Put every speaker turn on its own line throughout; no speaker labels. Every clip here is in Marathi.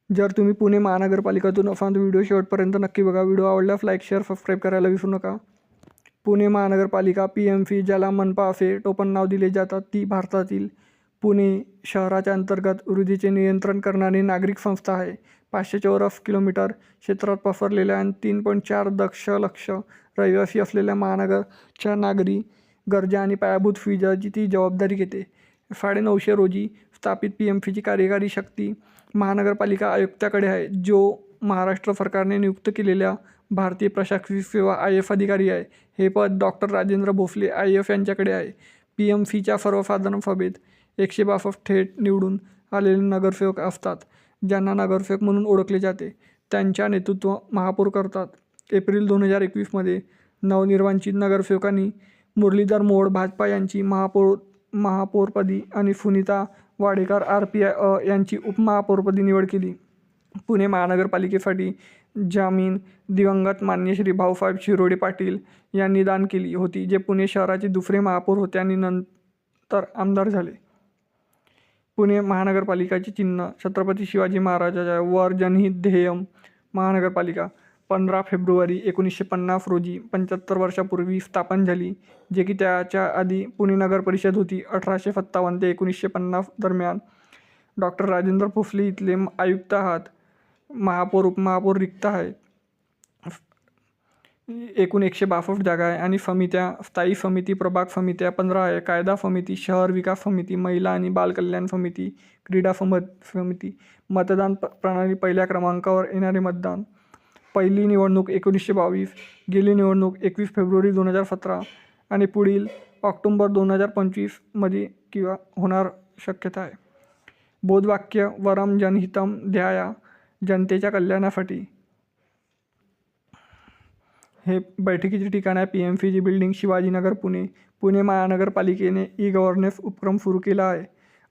जर तुम्ही पुणे महानगरपालिकेतून असाल तर व्हिडिओ शेवटपर्यंत नक्की बघा. व्हिडिओ आवडल्यास लाईक, शेअर, सबस्क्राईब करायला विसरू नका. पुणे महानगरपालिका PMC, ज्याला मनपा असे टोपण नाव दिले जातात, ती भारतातील पुणे शहराच्या अंतर्गत वृद्धीचे नियंत्रण करणारी नागरिक संस्था आहे. 500 चौरस किलोमीटर क्षेत्रात पसरलेल्या आणि 3.4 दशलक्ष रहिवासी असलेल्या महानगरच्या नागरी गरजा आणि पायाभूत सुविधाची ती जबाबदारी घेते. 9:30 रोजी स्थापित PMCची कार्यकारी शक्ती महानगरपालिका आयुक्ताकडे आहे, जो महाराष्ट्र सरकारने नियुक्त केलेल्या भारतीय प्रशासकीय सेवा IAS अधिकारी आहे. हे पद डॉक्टर राजेंद्र भोसले IAS यांच्याकडे आहे. PMCच्या सर्वसाधारण सभेत 162 थेट निवडून आलेले नगरसेवक असतात, ज्यांना नगरसेवक म्हणून ओळखले जाते. त्यांच्या नेतृत्व महापौर करतात. एप्रिल 2021 नवनिर्वाचित नगरसेवकांनी मुरलीधर मोहोळ भाजपा यांची महापौरपदी आणि सुनीता वाडेकर RPI यांची उपमहापौरपदी निवड केली. पुणे महानगरपालिकेसाठी जमीन दिवंगत माननीय श्री भाऊसाहेब शिरोडे पाटील यांनी दान केली होती, जे पुणे शहराचे दुसरे महापौर होते आणि नंतर आमदार झाले. पुणे महानगरपालिकाचे चिन्ह छत्रपती शिवाजी महाराजांच्या वर जनहित ध्येयम. महानगरपालिका 15 फेब्रुवारी 1950 रोजी 75 वर्षापूर्वी स्थापन झाली, जे की त्याच्या आधी पुणे नगर परिषद होती. 1857 ते 1950 दरम्यान डॉक्टर राजेंद्र भोसले इथले आयुक्त आहात. महापौर उपमहापौर रिक्त आहेत. एकूण 162 जागा आहे आणि समित्या: स्थायी समिती, प्रभाग समित्या 15 आहे, कायदा समिती, शहर विकास समिती, महिला आणि बाल कल्याण समिती, क्रीडा समिती. मतदान प्रणाली: पहिल्या क्रमांकावर येणारे मतदान. पहिली निवडणूक 1922, गेली निवडणूक 21 फेब्रुवारी 2017 आणि पुढील ऑक्टोबर 2025 मध्ये किंवा होणार शक्यता आहे. बोधवाक्य: वरम जनहितम ध्याया, जनतेच्या कल्याणासाठी. हे बैठकीचे ठिकाण आहे PMCची बिल्डिंग, शिवाजीनगर, पुणे. पुणे महानगरपालिकेने ई-गव्हर्नन्स उपक्रम सुरू केला आहे.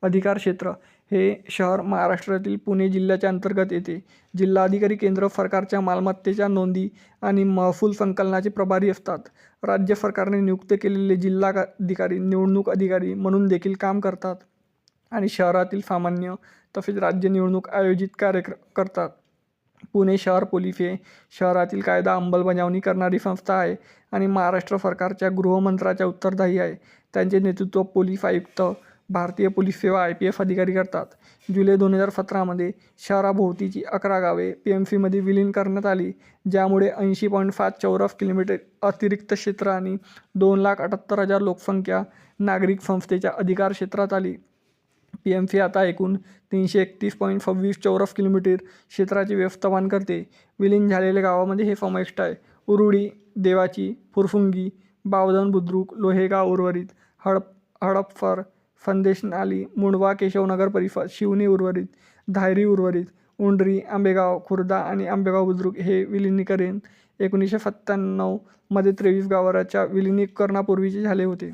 अधिकार क्षेत्र: हे शहर महाराष्ट्रातील पुणे जिल्ह्याच्या अंतर्गत येते. जिल्हाधिकारी केंद्र सरकारच्या मालमत्तेच्या नोंदी आणि महसूल संकलनाचे प्रभारी असतात. राज्य सरकारने नियुक्त केलेले जिल्हाधिकारी निवडणूक अधिकारी म्हणून देखील काम करतात आणि शहरातील सामान्य तसेच राज्य निवडणूक आयोजित करतात. पुणे शहर पोलीस हे शहरातील कायदा अंमलबजावणी करणारी संस्था आहे आणि महाराष्ट्र सरकारच्या गृहमंत्र्याच्या उत्तरदायी आहे. त्यांचे नेतृत्व पोलीस आयुक्त, भारतीय पोलीस सेवा IPS अधिकारी करतात. जुलै 2017 शहराभोवतीची 11 गावे PMCमध्ये विलीन करण्यात आली, ज्यामुळे 80.5 चौरस किलोमीटर अतिरिक्त क्षेत्र आणि 2,78,000 लोकसंख्या नागरिक संस्थेच्या अधिकार क्षेत्रात आली. PMC आता एकूण 331.26 चौरस किलोमीटर क्षेत्राचे व्यवस्थापन करते. विलीन झालेल्या गावामध्ये हे समाविष्ट आहे: उरुळी, देवाची, फुरसुंगी, बावधन बुद्रुक, लोहेगाव उर्वरित, हडपसर, संदेशनाली, मुंडवा, केशवनगर परिसर, शिवनी उर्वरित, धायरी उर्वरित, उंडरी, आंबेगाव खुर्द आणि आंबेगाव बुद्रुक. हे विलिनीकरण 1997 मध्ये 23 गावाच्या विलिनीकरणापूर्वीचे झाले होते.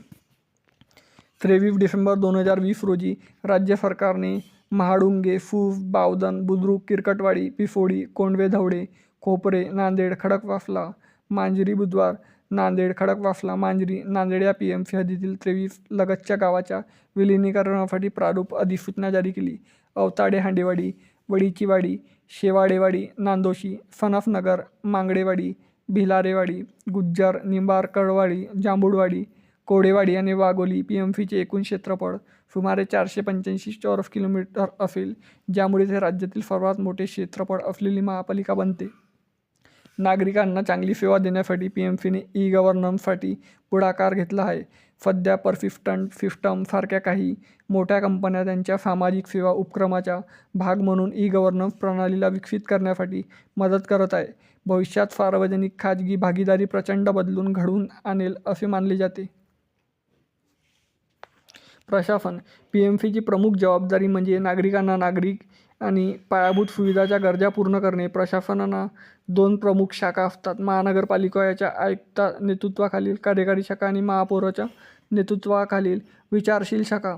23 डिसेंबर 2020 रोजी राज्य सरकारने महाडुंगे, फूस, बावधन, बुद्रुक, किरकटवाडी, पिफोडी, कोंडवे, धवडे, खोपरे, नांदेड, खडकवासला, मांजरी, बुधवार, नांदेड, खडकवासला, मांजरी, नांदेड या PMC हद्दीतील 23 लगतच्या गावाच्या विलिनीकरणासाठी प्रारूप अधिसूचना जारी केली. अवताडे, हांडेवाडी, वडीचीवाडी, शेवाडेवाडी, नांदोशी, सनफनगर, मांगडेवाडी, भिलारेवाडी, गुज्जर, निंबाळकरवाडी, जांभूळवाडी, कोडेवाडी आणि वाघोली. PMCचे एकूण क्षेत्रफळ सुमारे 485 चौरस किलोमीटर असेल, ज्यामुळे ते राज्यातील सर्वात मोठे क्षेत्रफळ असलेली महापालिका बनते. नागरिकांना चांगली सेवा देण्यासाठी PMCने ई-गव्हर्नन्ससाठी पुढाकार घेतला आहे. सध्या पर्सिस्टंट सिस्टम सारख्या काही मोठ्या कंपन्या त्यांच्या सामाजिक सेवा उपक्रमाचा भाग म्हणून ई-गव्हर्नन्स प्रणालीला विकसित करण्यासाठी मदत करत आहे. भविष्यात सार्वजनिक खाजगी भागीदारी प्रचंड बदलून घडवून आणेल असे मानले जाते. प्रशासन: PMCची प्रमुख जबाबदारी म्हणजे नागरिकांना नागरिक आणि पायाभूत सुविधांच्या गरजा पूर्ण करणे. प्रशासनाला 2 प्रमुख शाखा असतात: महानगरपालिकेच्या आयुक्त नेतृत्वाखालील कार्यकारी शाखा आणि महापौराच्या नेतृत्वाखालील विचारशील शाखा.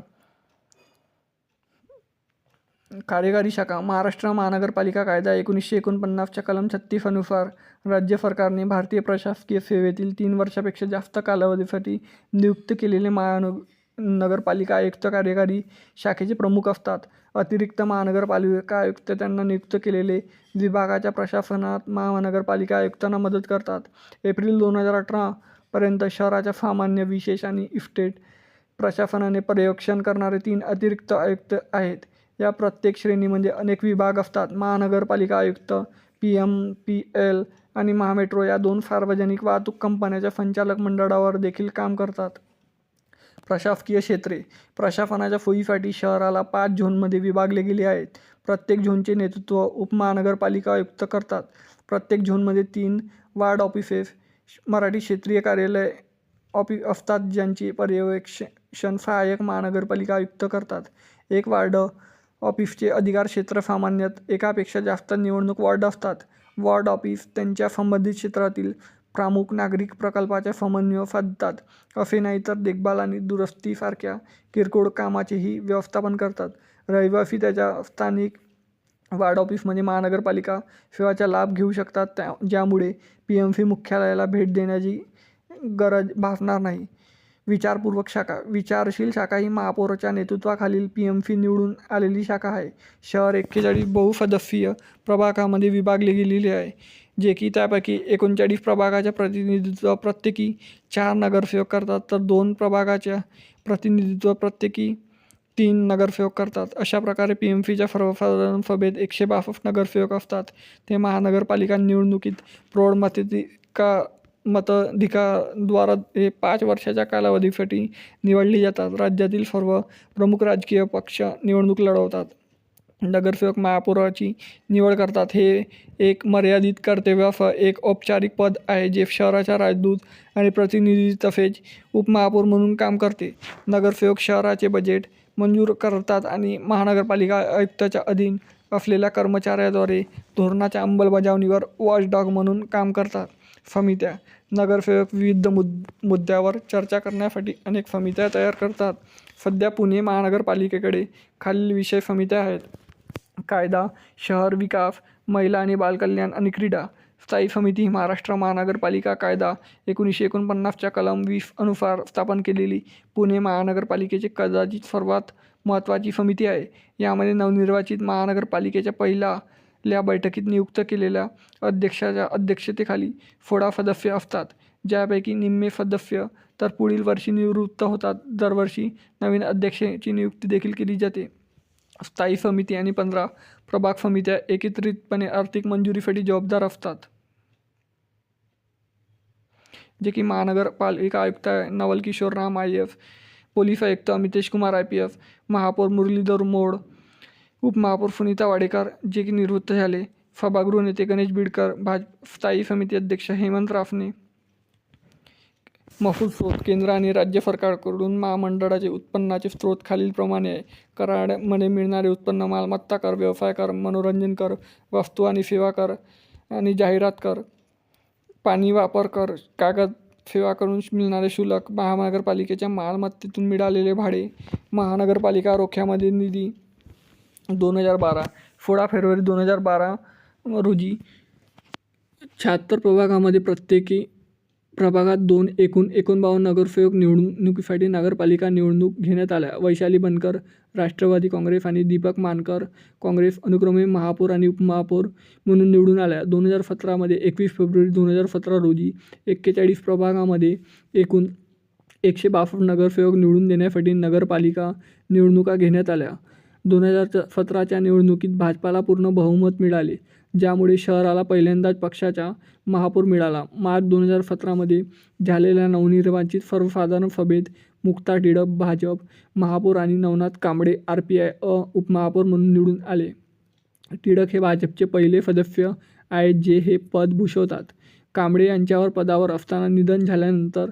कार्यकारी शाखा: महाराष्ट्र महानगरपालिका कायदा 1949 च्या कलम 36 अनुसार राज्य सरकारने भारतीय प्रशासकीय सेवेतील 3 वर्षापेक्षा जास्त कालावधीसाठी नियुक्त केलेले नगरपालिका आयुक्त कार्यकारी शाखेचे प्रमुख असतात. अतिरिक्त महानगरपालिका आयुक्त त्यांना नियुक्त केलेले विभागाच्या प्रशासनात महानगरपालिका आयुक्तांना मदत करतात. एप्रिल 2018 पर्यंत शहराच्या सामान्य, विशेष आणि इस्टेट प्रशासनाने पर्यवेक्षण करणारे 3 अतिरिक्त आयुक्त आहेत. या प्रत्येक श्रेणीमध्ये अनेक विभाग असतात. महानगरपालिका आयुक्त PMPL आणि महामेट्रो या 2 सार्वजनिक वाहतूक कंपन्यांच्या संचालक मंडळावर देखील काम करतात. प्रशासकीय क्षेत्रे. प्रशासनाच्या सोयीसाठी शहराला 5 झोनमध्ये विभागले गेले आहेत. प्रत्येक झोनचे नेतृत्व उपमहानगरपालिका आयुक्त करतात. प्रत्येक झोनमध्ये 3 वार्ड ऑफिसेस मराठी क्षेत्रीय कार्यालय असतात, ज्यांचे पर्यवेक्षण सहाय्यक महानगरपालिका आयुक्त करतात. एक वार्ड ऑफिसचे अधिकार क्षेत्र सामान्यतः एकापेक्षा जास्त निवडणूक वॉर्ड असतात. वॉर्ड ऑफिस त्यांच्या संबंधित क्षेत्रातील प्रमुख नागरिक प्रकल्पाचा समन्वय साधतात. असे नाही तर देखभाल आणि दुरुस्तीसारख्या किरकोळ कामाचेही व्यवस्थापन करतात. रहिवासी त्याच्या स्थानिक वार्ड ऑफिसमध्ये महानगरपालिका सेवाचा लाभ घेऊ शकतात, ज्यामुळे PMC मुख्यालयाला भेट देण्याची गरज भासणार नाही. विचारपूर्वक शाखा. विचारशील शाखा ही महापौराच्या नेतृत्वाखालील PMC निवडून आलेली शाखा आहे. शहर 41 बहुसदस्यीय प्रभागामध्ये विभागले गेलेले आहे, जे की त्यापैकी 39 प्रभागाच्या प्रतिनिधित्व प्रत्येकी 4 नगरसेवक करतात, तर 2 प्रभागाच्या प्रतिनिधित्व प्रत्येकी 3 नगरसेवक करतात. अशा प्रकारे PMCच्या सर्वसाधारण सभेत 162 नगरसेवक असतात. ते महानगरपालिका निवडणुकीत प्रौढ मताधिकाराद्वारे हे 5 वर्षाच्या कालावधीसाठी निवडली जातात. राज्यातील सर्व प्रमुख राजकीय पक्ष निवडणूक लढवतात. नगरसेवक महापौराची निवड करतात. हे एक मर्यादित कर्तव्यासह एक औपचारिक पद आहे, जे शहराचा राजदूत आणि प्रतिनिधी तसेच उपमहापौर म्हणून काम करते. नगरसेवक शहराचे बजेट मंजूर करतात आणि महानगरपालिका आयुक्ताच्या अधीन असलेल्या कर्मचाऱ्याद्वारे धोरणाच्या अंमलबजावणीवर वॉचडॉग म्हणून काम करतात. समित्या. नगरसेवक विविध मुद्द्यावर चर्चा करण्यासाठी अनेक समित्या तयार करतात. सध्या पुणे महानगरपालिकेकडे खालील विषय समित्या आहेत: कायदा, शहर विकास, महिला आणि बालकल्याण आणि क्रीडा. स्थायी समिती ही महाराष्ट्र महानगरपालिका कायदा 1949च्या कलम 20 अनुसार स्थापन केलेली पुणे महानगरपालिकेची कदाचित सर्वात महत्त्वाची समिती आहे. यामध्ये नवनिर्वाचित महानगरपालिकेच्या पहिल्या बैठकीत नियुक्त केलेल्या अध्यक्षाच्या अध्यक्षतेखाली 16 सदस्य असतात, ज्यापैकी निम्मे सदस्य तर पुढील वर्षी निवृत्त होतात. दरवर्षी नवीन अध्यक्षाची नियुक्ती देखील केली जाते. स्थायी समिती आणि 15 प्रभाग समित्या एकत्रितपणे आर्थिक मंजुरीसाठी जबाबदार असतात, जे की महानगरपालिका आयुक्त नवल किशोर राम IAS, पोलीस आयुक्त अमितेश कुमार IPS, महापौर मुरलीधर मोड, उपमहापौर सुनीता वाडेकर जे की निवृत्त झाले, सभागृह नेते गणेश बिडकर, स्थायी समिती अध्यक्ष हेमंत राफने. महसूल स्रोत. केंद्र आणि राज्य सरकारकडून महामंडळाचे उत्पन्नाचे स्रोत खालीलप्रमाणे आहे: करामध्ये मिळणारे उत्पन्न, मालमत्ता कर, व्यवसाय कर, मनोरंजन कर, वस्तू आणि सेवा कर आणि जाहिरात कर, पाणी वापर कर, कागद सेवा करून मिळणारे शुल्क, महानगरपालिकेच्या मालमत्तेतून मिळालेले भाडे, महानगरपालिका रोख्यामध्ये निधी. 2012 16 फेब्रुवारी 2012 रोजी 76 प्रभागामध्ये प्रत्येकी प्रभागात 2 एकूण 49 नगरसेवक निवडणुकीसाठी नगरपालिका निवडणूक घेण्यात आल्या. वैशाली बनकर राष्ट्रवादी काँग्रेस आणि दीपक मानकर काँग्रेस अनुक्रमे महापौर आणि उपमहापौर म्हणून निवडून आल्या. 2017 मध्ये 21 फेब्रुवारी 2017 रोजी 41 प्रभागामध्ये एकूण 162 नगरसेवक निवडून देण्यासाठी नगरपालिका निवडणुका घेण्यात आल्या. 2017च्या निवडणुकीत भाजपाला पूर्ण बहुमत मिळाले, ज्यामुळे शहराला पहिल्यांदाच पक्षाचा महापौर मिळाला. मार्च 2017 मध्ये झालेल्या नवनिर्वाचित सर्वसाधारण सभेत मुक्ता टिळक भाजप महापौर आणि नवनाथ कांबळे RPI उपमहापौर म्हणून निवडून आले. टिळक हे भाजपचे पहिले सदस्य आहेत जे हे पद भूषवतात. कांबळे यांच्यावर पदावर असताना निधन झाल्यानंतर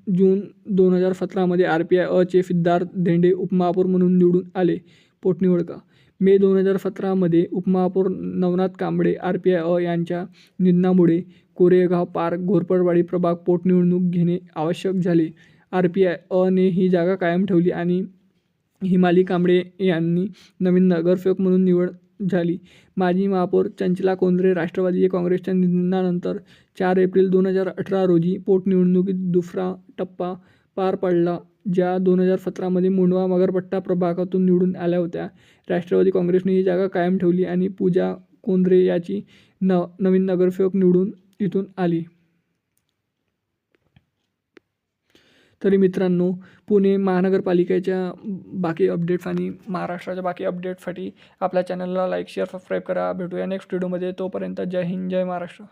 जून 2017 मध्ये RPI चे सिद्धार्थ धेंडे उपमहापौर म्हणून निवडून आले. पोटनिवडणुका. मे 2017 मध्ये उपमहापौर नवनाथ कांबळे RPI यांच्या निधनामुळे कोरेगाव पार्क घोरपडवाडी प्रभाग पोटनिवडणूक घेणे आवश्यक झाले. RPI ने ही जागा कायम ठेवली आणि हिमाली कांबळे यांनी नवीन नगरसेवक म्हणून निवड झाली. माजी महापौर चंचला कोंद्रे राष्ट्रवादी काँग्रेसच्या निधनानंतर 4 एप्रिल 2018 रोजी पोटनिवडणुकीत दुसरा टप्पा पार पडला. ज्या 2017मध्ये मुंडवा मगरपट्टा प्रभागातून निवडून आल्या होत्या. राष्ट्रवादी काँग्रेसने ही जागा कायम ठेवली आणि पूजा कोंद्रे याची नवीन नगरसेवक निवडून इथून आली. तरी मित्रांनो, पुणे महानगरपालिकेच्या बाकी अपडेट्स आणि महाराष्ट्राच्या बाकी अपडेट्ससाठी आपल्या चॅनलला लाईक, शेअर, सबस्क्राईब करा. भेटूया नेक्स्ट व्हिडिओमध्ये. तोपर्यंत जय हिंद, जय महाराष्ट्र.